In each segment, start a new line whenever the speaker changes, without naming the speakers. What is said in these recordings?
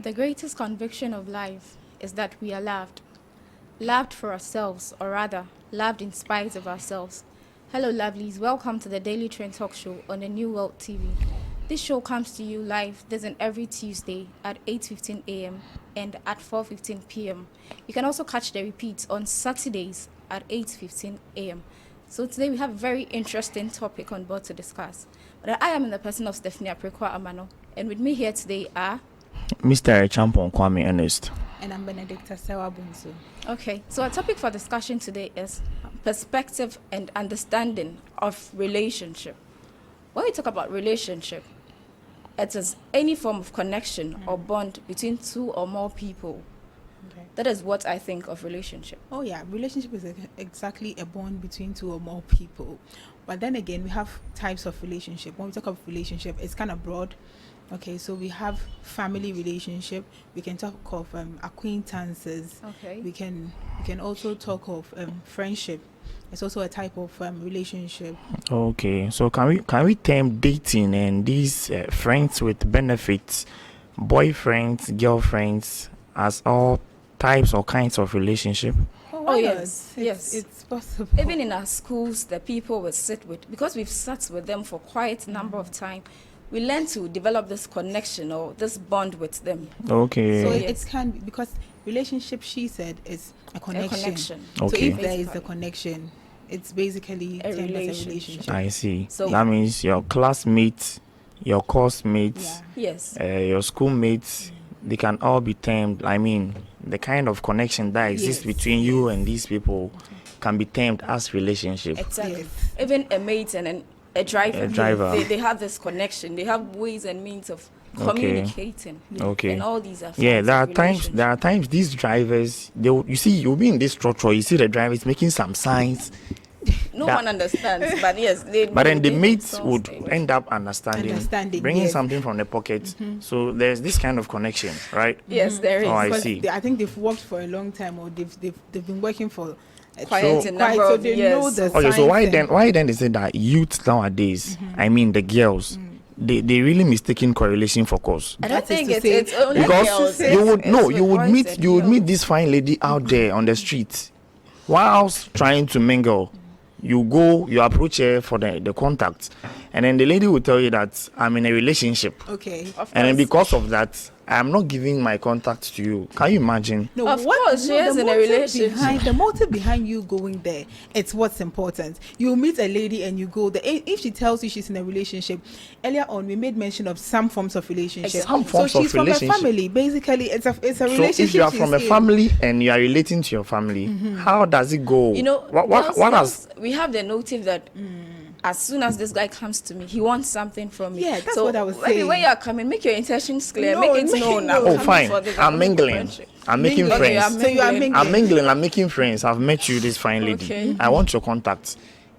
The greatest conviction of life is that we are loved. Loved for ourselves, or rather, loved in spite of ourselves. Hello, lovelies. Welcome to the Daily Trend Talk Show on the New World TV. This show comes to you live this and every Tuesday at 8:15 a.m. and at 4:15 p.m. You can also catch the repeats on Saturdays at 8:15 a.m. So today we have a very interesting topic on board to discuss. But I am in the person of Stephanie Aprekwa Amano, and with me here today are
Mr. Champon Kwame Ernest.
And I'm Benedicta Sewabunsu.
Okay, so our topic for discussion today is perspective and understanding of relationship. When we talk about relationship, it is any form of connection or bond between two or more people.
Okay.
That is what I think of relationship.
Oh yeah, relationship is exactly a bond between two or more people. But then again, we have types of relationship. When we talk about relationship, it's kind of broad. Okay, so we have family relationship. We can talk of acquaintances.
Okay.
We can also talk of friendship. It's also a type of relationship.
Okay, so can we term dating and these friends with benefits, boyfriends, girlfriends, as all types or kinds of relationship?
Oh yes,
it's possible.
Even in our schools, the people we sit with, because we've sat with them for quite a number of time, we learn to develop this connection or this bond with them.
Okay.
So
Yes.
it can be, because relationship, she said, is a connection. So
Okay.
if there is a connection, it's basically
A
termed as a
relationship.
relationship.
I see.
So-
that means your classmates, your course mates,
Yeah.
Yes.
your schoolmates, they can all be termed. I mean, the kind of connection that exists
Yes.
between you and these people can be termed as relationship.
Exactly.
Yes.
Even a mate and a driver.
A driver.
They have this connection. They have ways and means of
Okay.
communicating.
Okay.
And all these are
Yeah,
forms
there
of
are times.
relationship.
There are times these drivers. You see, you'll be in this structure. You see the driver is making some signs,
No
that-
one understands, but yes, they.
but then the
they
mates
sound
would
stable.
end up understanding, bringing
yes.
something from the pocket. So there's this kind of connection, right?
Yes, there is.
Oh, I
Because
see.
I think they've worked for a long time, or they've been working for
Quite a number
so
of
they
years.
know the
Okay, so
signs
why
and-
then they say that youth nowadays, I mean the girls, they really mistaking correlation for cause.
I
That
don't
is
think
to say-
it's only
Because
girls.
you would
It's with boys
meet
and
you would meet
girls.
this fine lady out there on the street whilst trying to mingle. You approach her for the contact, and then the lady will tell you that I'm in a relationship,
Okay.
Of
and then
course.
because of that I'm not giving my contact to you. Can you imagine?
No,
Of course, she is
the
in a
motive
relationship.
The motive behind you going there, it's what's important. You meet a lady and you go there. If she tells you she's in a relationship, earlier on we made mention of some forms of relationship.
Some forms
so
of
she's from
relationship.
a family. Basically, it's a
So
relationship.
if you are
she's
from a
in.
family and you are relating to your family, how does it go?
You know,
what has
we have the motive that as soon as this guy comes to me, he wants something from me.
Yeah, that's
so
what I was
maybe
saying.
when you are coming, make your intentions clear.
No,
make it
no,
known.
no.
I'm
Oh,
coming
fine.
for this,
I'm
looking for
mingling.
friendship.
I'm making
Mingling.
Okay,
friends.
So you are mingling.
I'm mingling. I'm making friends. I've met you, this fine lady.
Okay.
I want your contact.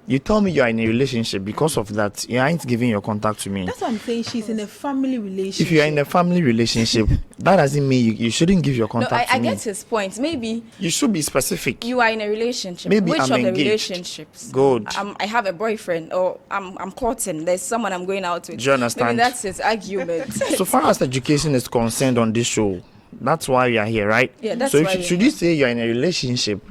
You tell me you are in a relationship. Because of that, you ain't giving your contact to me.
That's what I'm saying. She's in a family relationship.
If you are in a family relationship, that doesn't mean you shouldn't give your
No,
contact
I
to me.
get his point. Maybe
You should be specific.
you are in a relationship.
Maybe
Which
I'm
of the
engaged.
relationships?
Good.
I have a boyfriend, or I'm courting. There's someone I'm going out with.
Do you understand?
Maybe that's his argument.
So far as education is concerned on this show, that's why we are here, right?
Yeah, that's
so
why
if,
we're
should you say you're in a relationship,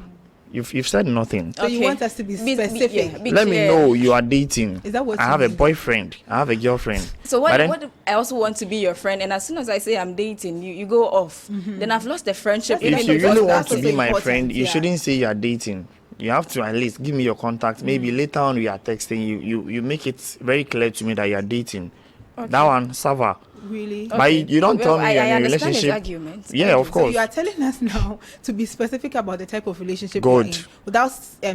you've said nothing.
So you want us to be specific.
be
Let me
clear.
know you are dating.
Is that what
I
you
have a
mean?
boyfriend. I have a girlfriend.
So
But then-
what if I also want to be your friend, and as soon as I say I'm dating, you go off. Then I've lost the friendship.
That's
If
even
you
because
really want
that's
to be
also
my
important.
friend, you
yeah.
shouldn't say you are dating. You have to at least give me your contact. Maybe later on we are texting. You make it very clear to me that you are dating. That one, Sava.
Really?
But you don't tell me
I
you're in a
understand his
relationship.
argument.
Yeah, of
So
course.
you are telling us now to be specific about the type of relationship
Good.
we're in, without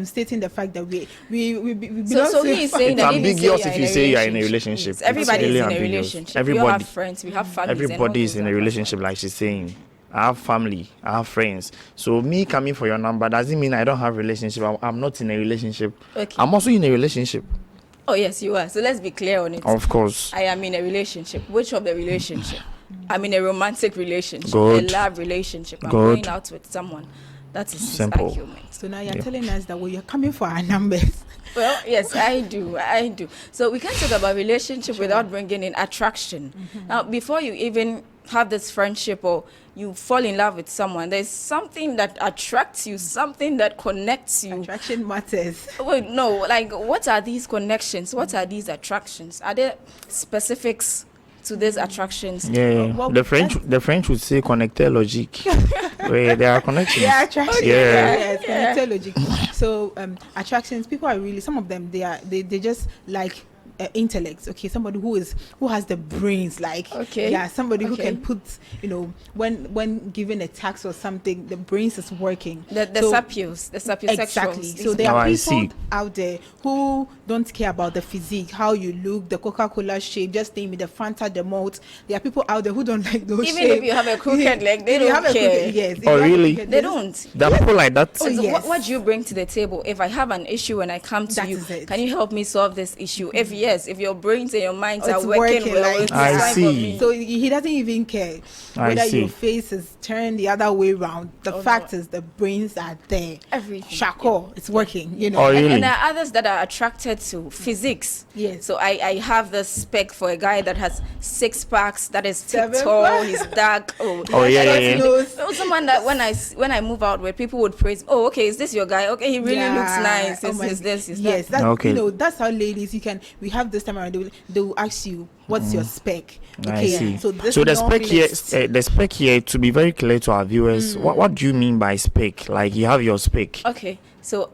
stating the fact that we belong
So
to
he is
a
saying
It's
that
ambiguous if you say you are in a relationship.
Yes, everybody
It's
is
really
in a
ambiguous.
relationship. We all
Everybody.
have friends. We have families. and all
Everybody is
those
in a
are
relationship, like she's saying. I have family, I have friends. So me coming for your number doesn't mean I don't have relationship. I'm not in a relationship.
Okay.
I'm also in a relationship.
Oh yes, you are. So let's be clear on it.
Of course.
I am in a relationship. Which of the relationship? I'm in a romantic relationship,
Good.
a love relationship. I'm
Good.
going out with someone. That is
Simple.
his argument.
So now you're telling us that you're coming for our numbers.
Well, yes, I do. So we can't talk about relationship without bringing in attraction. Now, before you even have this friendship or you fall in love with someone, there's something that attracts you, something that connects you.
Attraction matters.
Wait, no, like what are these connections? What are these attractions? Are there specifics to these attractions?
Yeah,
Well,
the French would say connecteur logique. Where there are connections.
Yeah, attraction.
Yeah.
Yes, connector logic. So attractions, people are really, some of them they just like intellect. Okay, somebody who has the brains, like somebody who can put, when given a task or something, the brains is working.
The sapiosexuals.
Exactly. So there are people out there who don't care about the physique, how you look, the Coca-Cola shape, just name it, the Fanta, the malt. There are people out there who don't like those
Even
shapes.
if you have a crooked leg, they don't care.
Yes.
Oh, really?
They don't.
There are people like that.
So what do you bring to the table? If I have an issue and I come to you, can you help me solve this issue? If yes, if your brains and your minds are working well, it's
I
fine
see.
for me.
So he doesn't even care whether your face is turned the other way around. The fact is the brains are there.
Everything.
Shako, it's working,
Oh, really?
And there are others that are attracted to physics.
Yes.
So I have the spec for a guy that has 6 packs, that is
Seven
tall,
packs.
he's dark.
Yeah.
So someone that when I move out with, people would praise, oh, okay, is this your guy? Okay, he really looks nice. Is this?
Yes,
that?
that's that's how ladies we have this time around, they will ask you what's your spec.
I see.
So
the spec here, to be very clear to our viewers, what do you mean by spec? Like you have your spec.
Okay, so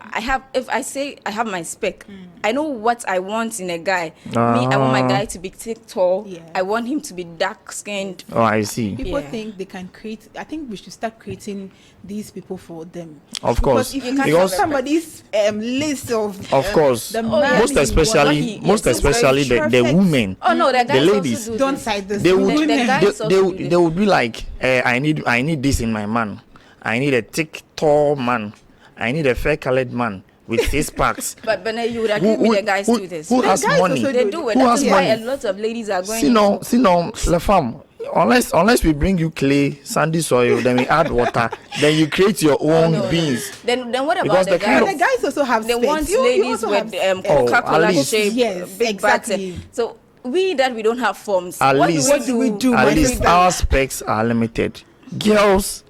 if I say I have my spec, I know what I want in a guy. Me, I want my guy to be thick, tall.
Yeah.
I want him to be dark skinned.
Oh, I see.
People think they can create. I think we should start creating these people for them.
Of course,
because if you have somebody's list of
course,
the
most especially the women.
Oh no, the
ladies
also
don't side this.
They would be like, I need this in my man. I need a thick, tall man. I need a fair-colored man with 6 packs.
But you would agree with the guys do this.
Who has money?
They do it. That's why a lot of ladies are going.
La femme. Unless we bring you clay, sandy soil, then we add water, then you create your own beans.
Then what about the guys?
The guys also have.
They want ladies with Coca-Cola shape, big
exactly.
button. So we don't have forms.
What do we do? At least our specs are limited. Girls,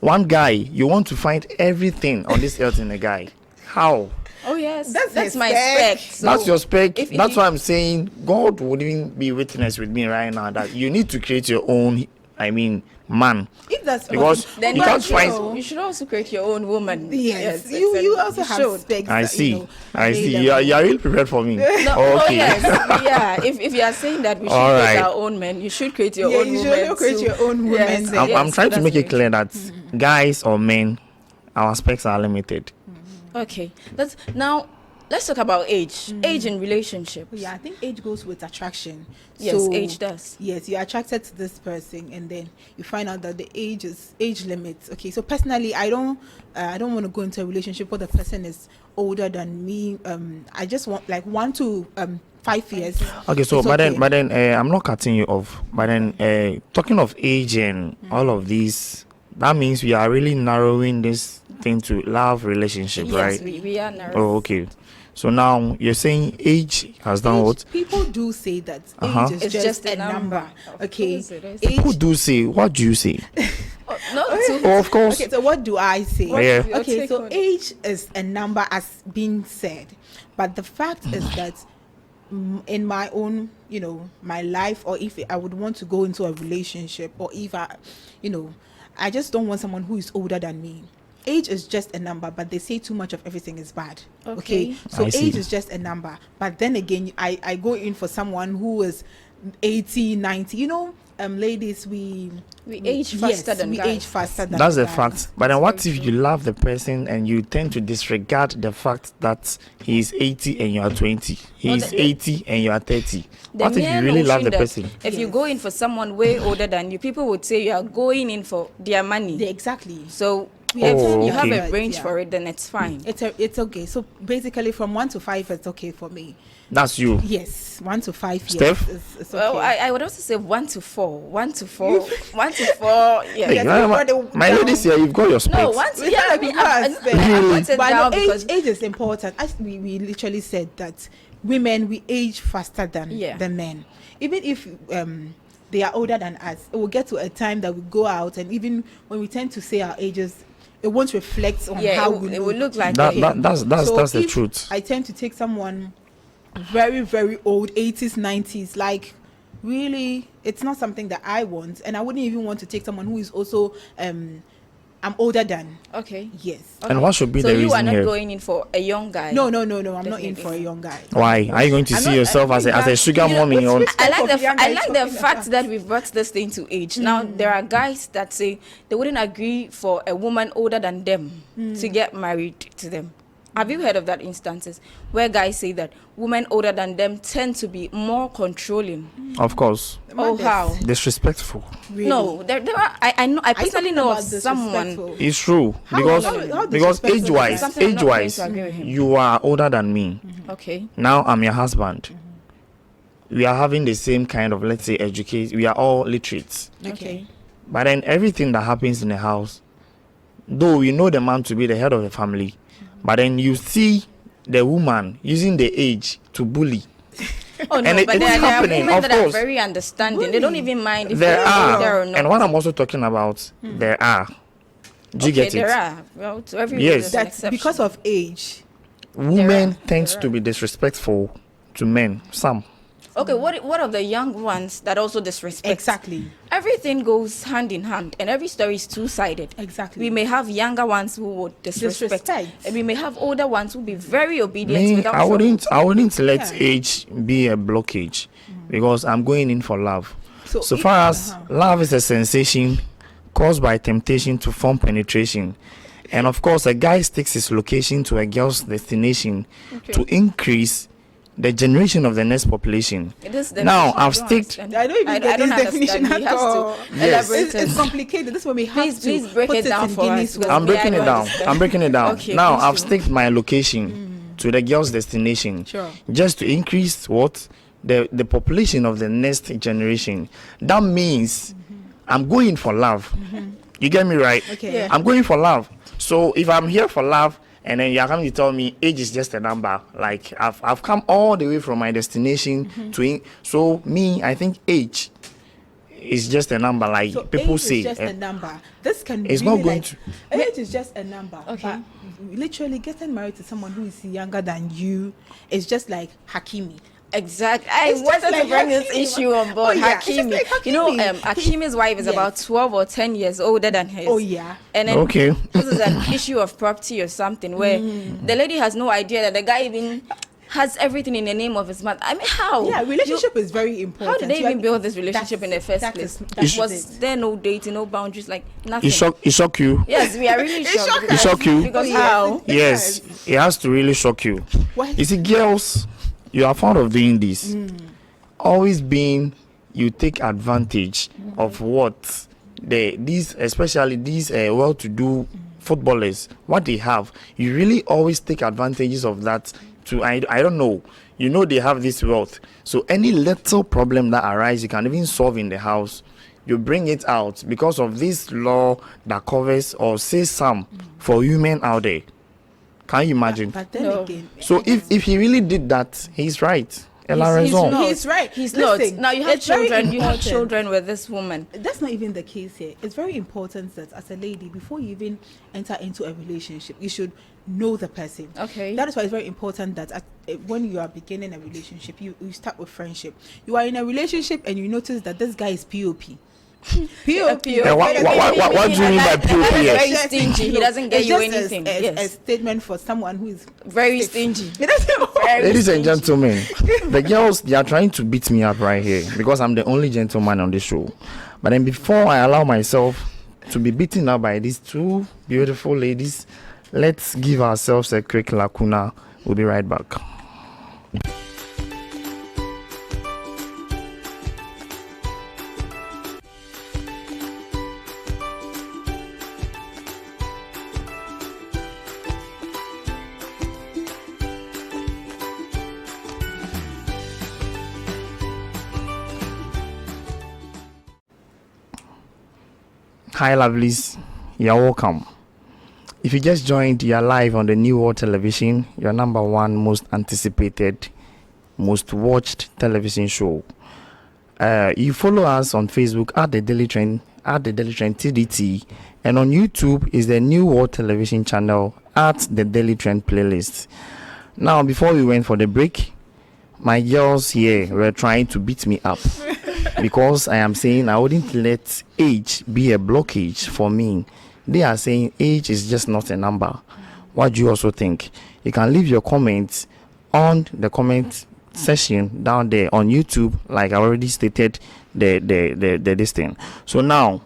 one guy, you want to find everything on this earth in a guy. How?
Oh yes, that's my
spec.
spec. So
that's your spec. That's why I'm saying God would even be witness with me right now that you need to create your own. Man.
If that's
because
then
you can't find.
You should also create your own woman.
Yes, you also have specs.
I see. I see. You are really prepared for me.
No,
okay.
Oh yes, yeah. If you are saying that we should create our own men, you should create your own woman.
You should create your own women.
Yes. I'm trying to make it clear that guys or men, our specs are limited.
Okay, let's talk about age. Age in relationship.
Yeah, I think age goes with attraction.
Yes, so, age does.
Yes, you're attracted to this person, and then you find out that the age limits. Okay, so personally, I don't want to go into a relationship where the person is older than me. I just want like 1 to 5 years.
Okay, so but then I'm not cutting you off. But then talking of age and all of these, that means we are really narrowing this thing to love relationship, right?
Yes, we are narrowing.
Oh, okay. So now you're saying age has done what?
People do say that age is just a number. Okay.
People do say. What do you say? Of course.
Okay, so what do I say?
Okay,
so age is a number as being said. But the fact is that in my own, my life, or if I would want to go into a relationship, or if I just don't want someone who is older than me. Age is just a number, but they say too much of everything is bad. Okay? So age is just a number. But then again, I go in for someone who is 80, 90. Ladies, we
age faster than guys.
We age faster than
That's
guys.
a fact. But then what if you love the person and you tend to disregard the fact that he is 80 and you are 20? He is 80 and you are 30. What if you really love the person?
If you go in for someone way older than you, people would say you are going in for their money.
Exactly.
So if you have a range for it, then it's fine.
It's okay. So basically, from 1 to 5, it's okay for me.
That's you.
Yes, 1 to 5 years.
Steph?
It's okay.
Well, I would also say 1 to 4. 1 to 4. 1 to 4. Yeah.
Hey, my ladies here, you've got your specs.
No, 1 to I put it down because
age is important. We literally said that women, we age faster than men. Even if they are older than us, it will get to a time that we go out, and even when we tend to say our ages, it won't reflect on how we
it will look like
that's the
if
truth.
I tend to take someone very, very old, 80s, 90s, like, really, it's not something that I want, and I wouldn't even want to take someone who is also I'm older than.
Okay.
Yes.
And what should be
so
the
you
reason
are not
here?
going in for a young guy?
No. I'm not in for a young guy.
Why are you going to
I'm
see
not-
yourself
I
as
think
a
that-
sugar
you know,
mommy?
which
Or
type of young guy
I
are
like
you
the
talking
fact
about?
that we've brought this thing to age. Now there are guys that say they wouldn't agree for a woman older than them to get married to them. Have you heard of that instances where guys say that women older than them tend to be more controlling?
of course,
Oh, how?
disrespectful.
Really?
No, there are. I know. I
Are you
personally
talking
know of
about
someone.
disrespectful?
It's true
How
because
disrespectful is
age-wise,
that?
Something I'm not going
age-wise,
to agree with him.
you are older than me.
Okay.
Now I'm your husband. We are having the same kind of, let's say, education. We are all literate.
Okay.
But then everything that happens in the house, though we know the man to be the head of the family, but then you see the woman using the age to bully.
Oh no,
And
but
it's
there are
happening,
women
of
that are
course.
very understanding. They don't even mind if
There
they're
are,
there or not.
and what I'm also talking about, there are. Do you
Okay,
get
there
it?
are. Well, to every
Yes.
there's an
That's
exception.
because of age.
Women
There are.
tends
There
to
are.
be disrespectful to men. Some.
Okay, what of the young ones that also disrespect?
Exactly.
Everything goes hand in hand, and every story is two-sided.
Exactly.
We may have younger ones who would disrespect,
Disrespect.
and we may have older ones who be very obedient
Me,
without
I wouldn't let
Yeah.
age be a blockage because I'm going in for love. So
if-
far as love is a sensation caused by temptation to form penetration, and of course a guy sticks his location to a girl's destination to increase the generation of the next population. Now, I've sticked-
I don't even get this definition
understand. He
at
has to
all.
Yes.
elaborate
It's
it.
complicated. This one we have
Please
to
break
put
it down
in
for
Guinness
us,
World.
because
I'm breaking
I
it
don't
down.
understand.
I'm breaking it down.
Okay,
Now
please
I've
do.
sticked my location to the girl's destination,
Sure.
just to increase what the population of the next generation. That means I'm going for love. You get me right?
Okay.
Yeah.
I'm going for love. So if I'm here for love, and then you're coming to tell me age is just a number, like I've come all the way from my destination so me, I think age is just a number, like
So
people
age
say.
is just a number. This can
it's
really
not going
like,
to-
Age is just a number.
Okay.
But literally getting married to someone who is younger than you is just like Hakimi.
Exactly. I
It's just
wanted to
like
bring this
Hakimi.
issue on board.
Oh, yeah. It's just
Hakimi.
like
You know,
Hakimi.
Hakimi's wife is
Yes.
about 12 or 10 years older than his.
Oh yeah.
And then
Okay.
this is an issue of property or something where the lady has no idea that the guy even has everything in the name of his mother. I mean, how?
Yeah, relationship is very important.
How did they
You
even
are-
build this relationship in the first
that
place?
is
Was
it.
there no dating, no boundaries, like nothing?
It shock you.
Yes, we are really
It
shocked.
shocked
It shock you.
Because
Oh, yes.
how?
Yes, it has to really shock you.
Why?
You see, girls, you are fond of doing this. Always being, you take advantage of what especially these well-to-do footballers, what they have. You really always take advantages of that. I don't know. You know they have this wealth. So any little problem that arises, you can even solve in the house. You bring it out because of this law that covers or says some for women out there. Can you imagine?
But then
No.
again,
So if he really did that, he's right. Elle a
He's
raison.
not.
He's right.
He's
Listen,
not. Now you have
it's very
children. You have
important.
children with this woman.
That's not even the case here. It's very important that as a lady, before you even enter into a relationship, you should know the person.
Okay.
That is why it's very important that when you are beginning a relationship, you start with friendship. You are in a relationship and you notice that this guy is POP. POP.
And what do you mean by POP?
Very
Yes.
stingy. He doesn't get
It's
you
just
anything.
A
Yes.
statement for someone who is
Very stingy.
It doesn't-
Very
Ladies and
stingy.
gentlemen, the girls, they are trying to beat me up right here because I'm the only gentleman on this show. But then before I allow myself to be beaten up by these two beautiful ladies, let's give ourselves a quick lacuna. We'll be right back. Hi, lovelies. You're welcome. If you just joined, you're live on the New World Television, your number one most anticipated, most watched television show. You follow us on Facebook at the Daily Trend, TDT, and on YouTube is the New World Television channel at the Daily Trend playlist. Now, before we went for the break, my girls here were trying to beat me up because I am saying I wouldn't let age be a blockage for me. They are saying age is just not a number. What do you also think? You can leave your comments on the comment section down there on YouTube, like I already stated the this thing. So now,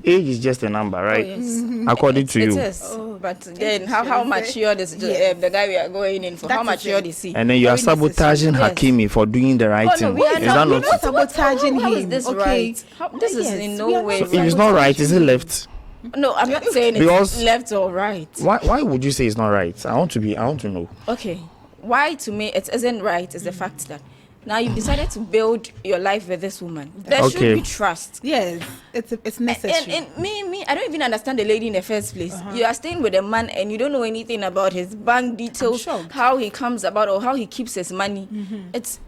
age is just a number, right?
Oh, yes.
According to you.
It is. But then how mature is the guy we are going in for?
That
how
is
mature
it.
is he?
And then you are
Very necessary.
sabotaging Hakimi for doing the right
Oh, no,
thing.
we are
Is that
we're
not?
not sabotaging
How is
him.
this
Okay.
right? This is
Yes,
in
we
no
are
way
not
So if it's not right, is it left?
No, I'm not saying
Because-
it's left or right.
Why would you say it's not right? I want to know.
Okay. Why to me it isn't right is the fact that now you've decided to build your life with this woman. There
Okay.
should be trust.
Yes, it's necessary.
And me, I don't even understand the lady in the first place. You are staying with a man and you don't know anything about his bank details,
shocked.
how he comes about or how he keeps his money. It's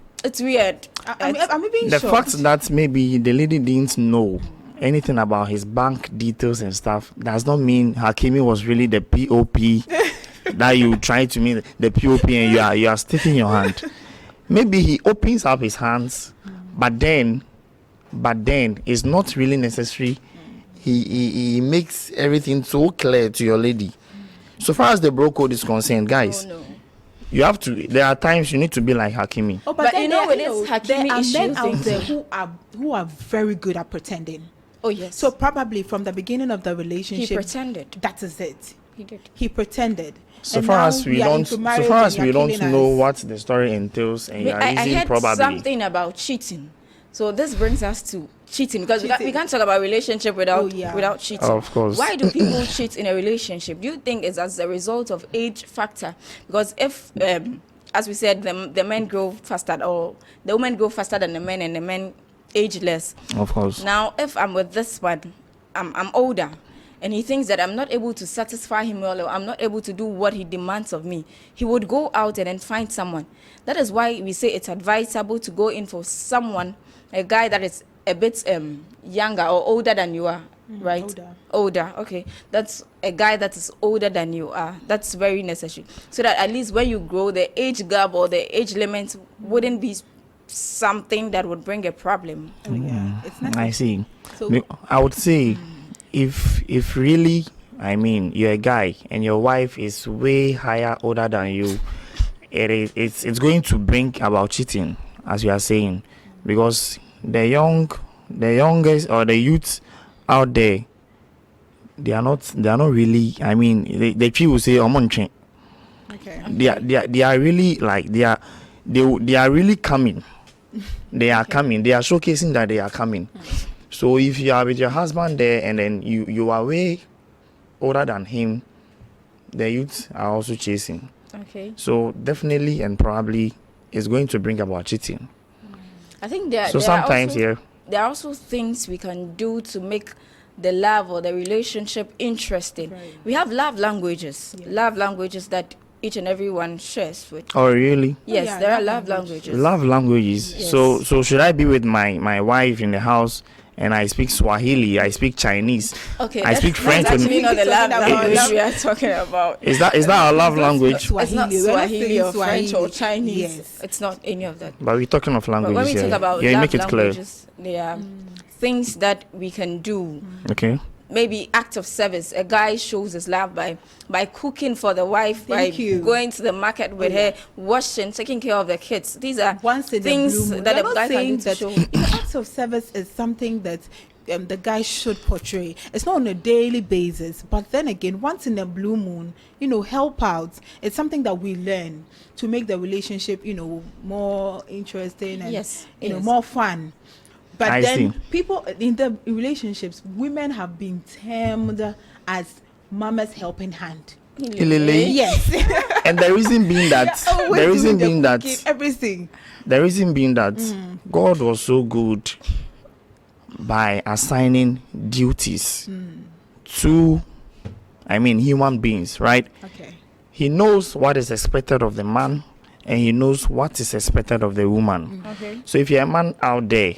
weird.
I'm being
The
shocked.
fact that maybe the lady didn't know anything about his bank details and stuff does not mean Hakimi was really the POP that you try to mean the POP and you are sticking your hand. Maybe he opens up his hands, but then it's not really necessary. He makes everything so clear to your lady. So far as the bro code is concerned, guys,
Oh, no.
you have to. There are times you need to be like Hakimi.
Oh,
But
then
you know,
there-
with this Hakimi
there are
issue
men out
thing
there
too.
who are very good at pretending.
Oh yes.
So probably from the beginning of the
he
relationship,
pretended.
that is it.
He did.
He pretended.
So
And
far
now
as we
are
don't,
into
so
marriage
far
and
as
you're
we don't
killing
know
us.
what the story entails, and you are
I
using
heard
probably.
something about cheating. So this brings us to cheating because
Cheating.
we can't talk about relationship without
Oh, yeah.
without cheating.
Of course.
Why do people cheat in a relationship? Do you think it's as a result of age factor? Because if, as we said, the men grow faster or the women grow faster than the men and the men age less.
Of course.
Now, if I'm with this one, I'm older, and he thinks that I'm not able to satisfy him well, or I'm not able to do what he demands of me, he would go out and then find someone. That is why we say it's advisable to go in for someone, a guy that is a bit younger or older than you are, right? Older, okay. That's a guy that is older than you are. That's very necessary. So that at least when you grow, the age gap or the age limit wouldn't be something that would bring a problem.
Oh, yeah. It's necessary.
I see.
So
I would say, if really, I mean, you're a guy and your wife is way higher, older than you, it's going to bring about cheating, as you are saying, because the youngest or the youths out there, they are not really. I mean, the tree will say, "Omonche."
okay.
They are really like they are really coming. They are coming. They are showcasing that they are coming. So if you are with your husband there and then you are way older than him, the youths are also chasing.
Okay.
So definitely and probably it's going to bring about cheating.
I think there.
So
there are
sometimes
also,
here,
there are also things we can do to make the love or the relationship interesting.
Right.
We have love languages.
Yes.
Love languages that each and everyone shares with.
oh really?
Yes,
yeah,
there are
love
love
language.
languages.
Love languages.
Yes.
So should I be with my wife in the house and I speak Swahili, I speak Chinese,
Okay,
I speak French
That's
with-
actually not the love
Talking about
language
love-
we are talking about.
is that a love language?
It's not
We're not
Swahili
saying
or French or
Swahili.
Chinese.
Yes.
It's not any of that.
But we're talking of
But when
languages
we
here.
talk about
Yeah, you
love
make it clear.
languages, there are things that we can do.
Okay.
Maybe act of service. A guy shows his love by cooking for the wife,
Thank
by
you.
going to the market with her, washing, taking care of the kids. These are
Once in
things
the blue moon.
that
We're
a
not
guy can
saying
do to
that
show.
acts of service is something that the guy should portray. It's not on a daily basis, but then again, once in a blue moon, help out. It's something that we learn to make the relationship, more interesting and
Yes,
you know
yes.
more fun. But
I
then
see.
people in the relationships, women have been termed as mama's helping hand.
Ilele.
Yes.
And the reason being that
Always
the reason
doing the
being that
cooking, everything.
the reason being that God was so good by assigning duties to human beings, right?
Okay.
He knows what is expected of the man and he knows what is expected of the woman.
Okay.
So if you're a man out there,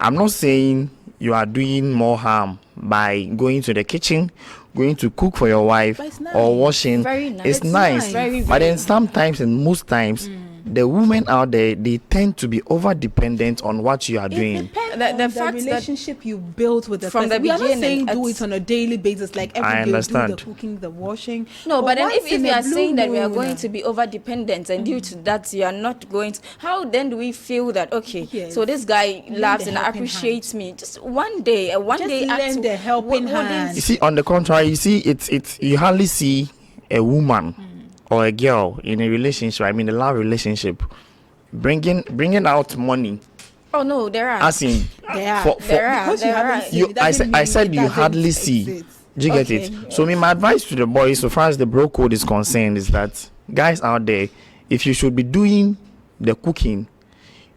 I'm not saying you are doing more harm by going to the kitchen, going to cook for your wife,
But it's nice.
or washing.
Very nice.
It's nice.
Very,
But then
very
sometimes and most times, the women out there, they tend to be over dependent on what you are doing.
It depends
The-
on
the
the
fact that
relationship you built with the
from
person.
the
We are not
beginning,
saying do
it's-
it on a daily basis, like every
I
day, do
understand.
the cooking, the washing.
No, but then
once
if
in
you
a
are
blue
saying that we are
moon,
going to be over dependent and due to that you are not going to, how then do we feel that okay,
Yes.
so this guy
Lend
loves
the
and
helping
appreciates me just one day, a one
Just
day act
lend the helping
wouldn't-
hand.
You see, on the contrary, you see, it's you hardly see a woman or a girl in a relationship. I mean, a love relationship, bringing out money.
Oh no, there are.
As in,
There are.
There are,
Because
there
you haven't
are.
seen
you,
it
I
doesn't
said, I
mean
said
it
you
doesn't
hardly see.
exist.
Do you get
Okay,
it? So, my advice to the boys, so far as the bro code is concerned, is that guys out there, if you should be doing the cooking,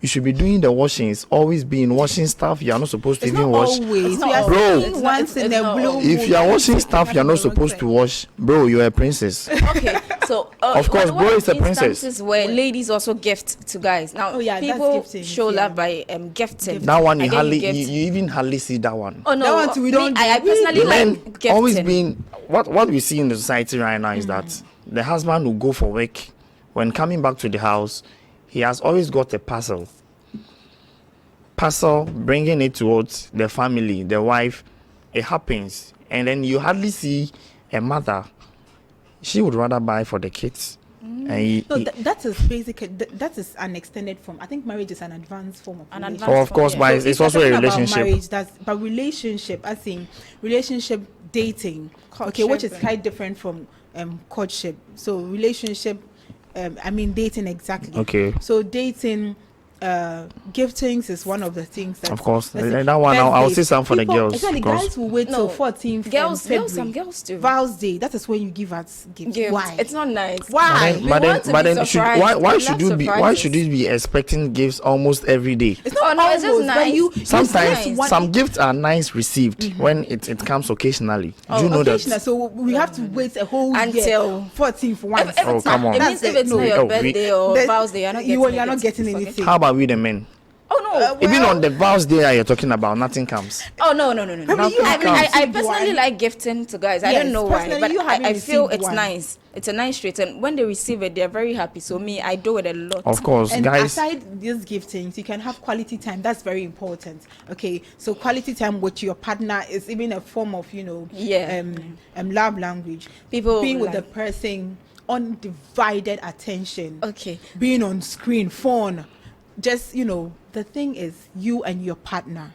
you should be doing the washings. Always be in washing stuff. You are not supposed to
It's
even
not
wash.
always.
It's not
We are
always.
saying
It's not-
once
it's
in a
not
blue
always.
moon.
If you are washing stuff
Have
you're
the
not
wrong
supposed
side.
to wash, bro, you're a princess.
Okay, so
Of course,
what
bro
are
is a princess.
instances where ladies also gift to guys. Now,
Oh, yeah, that's
people
gifting,
show
yeah.
love by gifting.
That one you
I get
hardly,
gifts.
you even hardly see that one.
Oh no,
That one too, we don't
I
do.
personally
Men
like gifting.
always been what we see in the society right now is that the husband will go for work. When coming back to the house, he has always got a parcel, bringing it towards the family, the wife. It happens, and then you hardly see a mother. She would rather buy for the kids. And
No, that is basically that is an extended form. I think marriage is an advanced form of
An
relationship.
advanced
of course,
yeah.
but
So
it's
if you're
also a
talking about
relationship.
Marriage, but relationship, I think relationship dating, okay, which is
Courtship.
quite different from courtship. So relationship, I mean dating exactly.
Okay.
So dating, giftings is one of the things that.
Of course.
let's say,
And that one, I'll
birthdays.
say some for the
People-
girls,
Actually,
because-
guys will wait
No,
till 14th
Girls,
February.
some girls do.
Vows Day. That is when you give us gifts.
Gift.
Why?
It's not nice.
Why?
We want to be surprised.
why
We
should
love
you be
surprises.
expecting gifts almost every day?
It's not
Oh, no, it's just
almost, but
nice.
you
Sometimes
nice.
some gifts are nice received when it comes occasionally. Do you know
occasional,
that?
so we have to wait a whole
Until-
year 14th once.
Oh, come on.
It means if it's
No.
not your
Oh, we-
birthday or
But
vows day, you're not getting
you're
a
not
gift.
getting
Forget.
anything.
How about we the men?
Oh no.
Even
Well-
on the vows day that you're talking about, nothing comes.
Oh no.
I mean, you
I
haven't
I
received
personally
one.
like gifting to guys. I
Yes,
don't know why,
personally,
but
you haven't
I feel
received
it's
one.
nice. It's a nice trait, and when they receive it, they're very happy. So me, I do it a lot.
Of course,
And
guys.
aside these giftings, you can have quality time. That's very important. Okay, so quality time with your partner is even a form of
Yeah.
love language.
People
being with the
like-
person, undivided attention.
Okay.
Being on screen, phone, just the thing is you and your partner.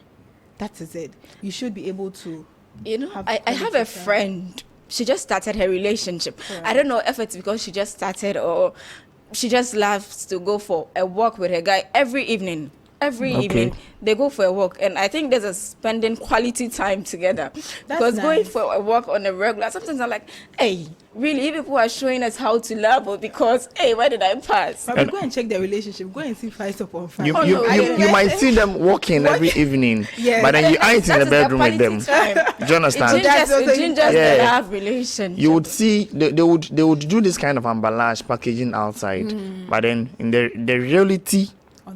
That is it. You should be able to.
I have a friend. She just started her relationship. I don't know if it's because she just started or she just loves to go for a walk with her guy every evening. Every
Okay.
evening they go for a walk, and I think there's a spending quality time together. Because going
nice.
for a walk on a regular, sometimes I'm like, hey, really, you people are showing us how to love, or because hey, why did I pass?
But we go and check the relationship. Go and see five upon five.
You,
Oh,
you,
no,
you,
I
you
don't
might see them walking every evening,
Yes.
but then you ain't in
That
the
is their
bedroom with them.
quality time.
Do you understand?
That's also
It gingers
Yeah.
the love relationship.
You would see they would do this kind of emballage packaging outside, but then in the reality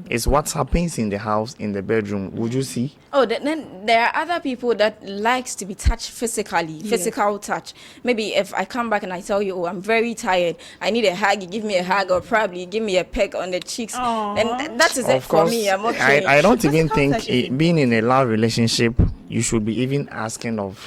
is what happens in the house, in the bedroom. Would you see?
Oh, then there are other people that likes to be touched physically, physical touch. Maybe if I come back and I tell you, oh, I'm very tired, I need a hug, you give me a hug, or probably you give me a peck on the cheeks.
Aww.
Then that is it
Of
for
course,
me. I'm okay.
I don't even
Physical
think
touch is
being in a love relationship, you should be even asking of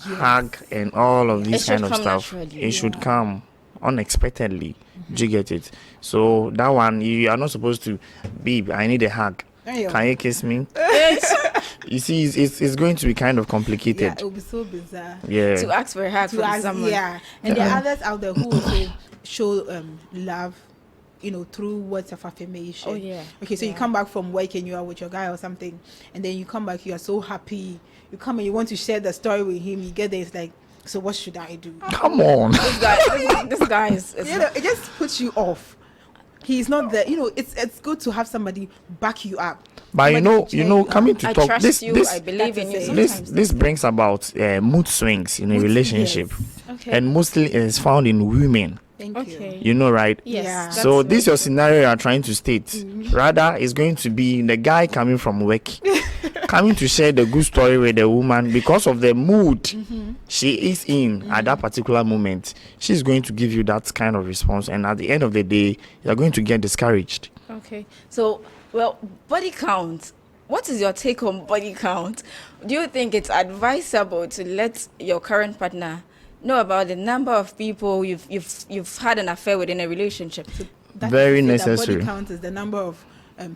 hug and all of these
should
kind of
come
stuff.
naturally.
It should come unexpectedly. Do you get it? So that one, you are not supposed to, babe, I need a hug.
Ayo.
Can you kiss me?
Yes.
You see, it's going to be kind of
Yeah,
complicated.
it will be so bizarre.
Yeah.
To ask for a hug
To
from
ask,
someone.
yeah, and there are others out there who also show love, through words of affirmation.
Oh, yeah.
Okay, so you come back from work and you are with your guy or something, and then you come back, you are so happy. You come and you want to share the story with him. You get there, it's like, so what should I do?
Come on.
This guy is
It just puts you off. He's not there. It's good to have somebody back you up.
But
Somebody to cheer you
coming
up.
to
I
talk
trust
this
you.
this
I believe in you.
That's
this
Sometimes.
this brings about mood swings in a
Mood-
relationship,
yes.
Okay.
and mostly it is found in women.
Thank
Okay.
you.
You know, right?
Yes.
Yeah.
that's
So
very
this your
true.
scenario you are trying to state. Rather, it's going to be the guy coming from work, coming to share the good story with the woman because of the mood she is in at that particular moment. She's going to give you that kind of response, and at the end of the day, you're going to get discouraged.
Okay. So, well, body count. What is your take on body count? Do you think it's advisable to let your current partner know about the number of people you've had an affair with in a relationship?
So that
Very
is to say that
necessary.
body count is the number of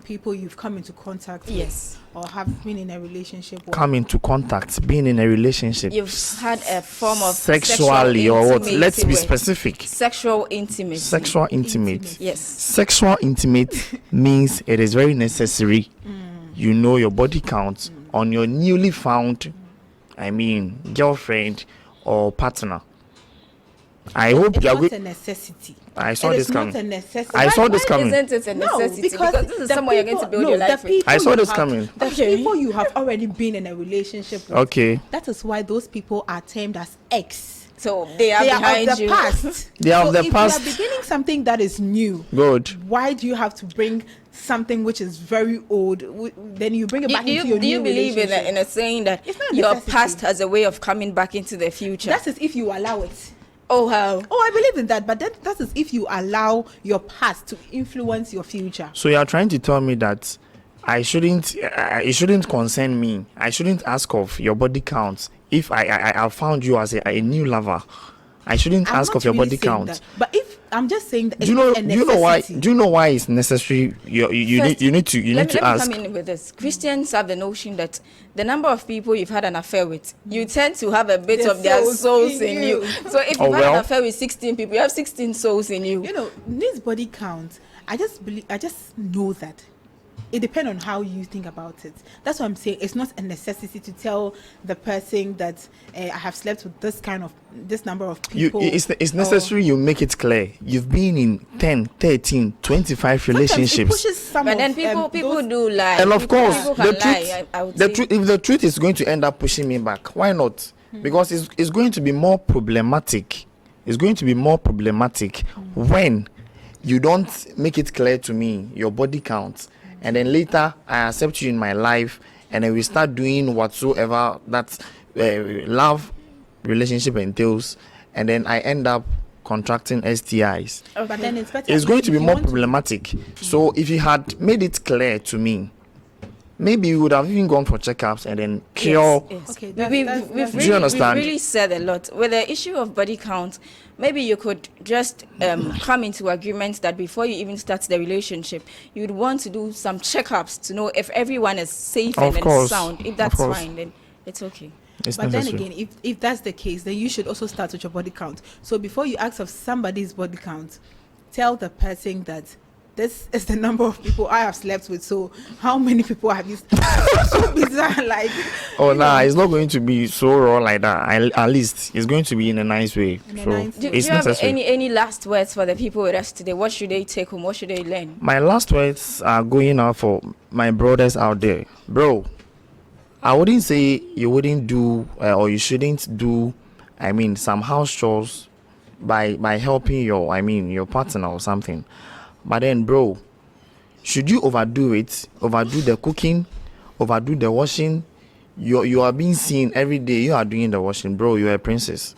people you've come into contact
Yes.
with or have been in a relationship with.
Come into contact, being in a relationship.
You've had a form of
sexually
sexual
or what?
intimacy
Let's be
with-
specific.
Sexual intimacy.
Sexual intimate.
Yes.
Sexual intimate means it is very necessary. You know your body count on your newly found, girlfriend or partner. I hope
It's
you are
not
good.
a necessity.
I saw
It
this
is not
coming.
a necessity.
I saw this coming.
Isn't it a necessity? because this is
the
someone you're going to
people-
build
no,
your
the
life with.
people
I saw
you
this
have-
coming.
The
Okay.
people you have already been in a relationship with.
Okay.
That is why those people are termed as ex.
So they are
They are
behind
of the
you.
past.
They are
so
of the
if
past.
you are beginning something that is new,
Good.
why do you have to bring something which is very old? Then you bring it back
Do
into your
you
new
believe in
relationship.
in a saying that
It's not a
your
necessity.
past has a way of coming back into the future?
That is if you allow it.
Oh, how?
Oh, I believe in that, but that is if you allow your past to influence your future.
So you are trying to tell me that I shouldn't, it shouldn't concern me. I shouldn't ask of your body count if I found you as a new lover. I shouldn't
I'm
ask
not
of your
really
body
saying
count.
that. But if I'm just saying that,
Do you know?
it's a
Do you know why?
necessity.
Do you know why it's necessary? You
First,
need to
let me
ask.
come in with this. Christians have the notion that the number of people you've had an affair with, you tend to have a bit
Their
of their
souls
souls
in
in
you.
you. So if
Oh,
you've had
well.
an affair with 16 people, you have 16 souls in you.
You know, this body count, I just know that it depends on how you think about it. That's what I'm saying. It's not a necessity to tell the person that I have slept with this number of people.
It's necessary you make it clear. You've been in 10, 13, 25
Sometimes it
relationships.
pushes some
But
of,
then people
those-
do lie.
And of
People
course,
can
the
lie,
truth,
I would
the
say.
truth, if the truth is going to end up pushing me back, why not? Because it's going to be more problematic. It's going to be more problematic when you don't make it clear to me your body count, and then later I accept you in my life, and then we start doing whatsoever that love relationship entails, and then I end up contracting STIs.
But then it's better.
It's going to
if
be
you
more
want
problematic. So if you had made it clear to me, maybe you would have even gone for checkups and then cure.
Yes.
Okay,
We've
that's-
Do you understand?
really said a lot. With the issue of body count, maybe you could just come into agreement that before you even start the relationship, you'd want to do some checkups to know if everyone is safe
Of
and
course.
sound. If
Of
that's
course.
fine, then it's okay.
It's
But
necessary.
then again, if that's the case, then you should also start with your body count. So before you ask of somebody's body count, tell the person that this is the number of people I have slept with. So how many people have you like?
Oh, nah, it's not going to be so raw like that. At least it's going to be in a nice way.
In a
So
nice
Do
it's
you have
necessary.
any last words for the people with us today? What should they take home? What should they learn?
My last words are going out for my brothers out there, bro. I wouldn't say you wouldn't do or you shouldn't do. Some house chores by helping your partner or something. But then, bro, should you overdo it? Overdo the cooking, overdo the washing. You are being seen every day. You are doing the washing, bro. You are a princess.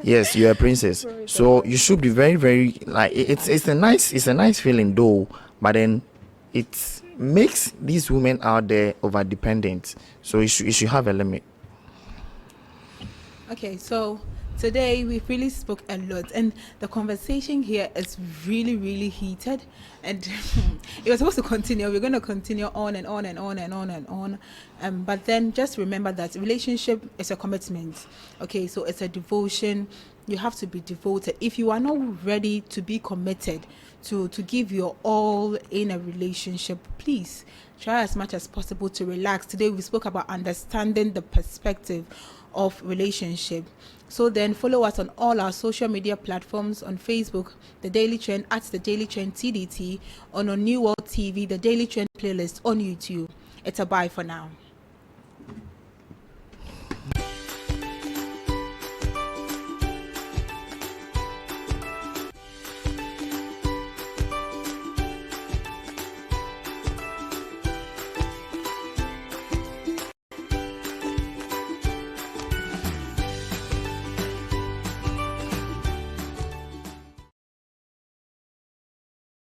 Yes, you are a princess. So you should be very, very like it's a nice feeling though. But then it makes these women out there over dependent. So you should have a limit.
Okay, so today we've really spoke a lot, and the conversation here is really, really heated, and it was supposed to continue. We're going to continue on and on and on and on and on. But then just remember that relationship is a commitment. Okay, so it's a devotion. You have to be devoted. If you are not ready to be committed, to give your all in a relationship, please try as much as possible to relax. Today we spoke about understanding the perspective of relationship. So then follow us on all our social media platforms, on Facebook, The Daily Trend, at The Daily Trend TDT, on New World TV, The Daily Trend playlist on YouTube. It's a bye for now.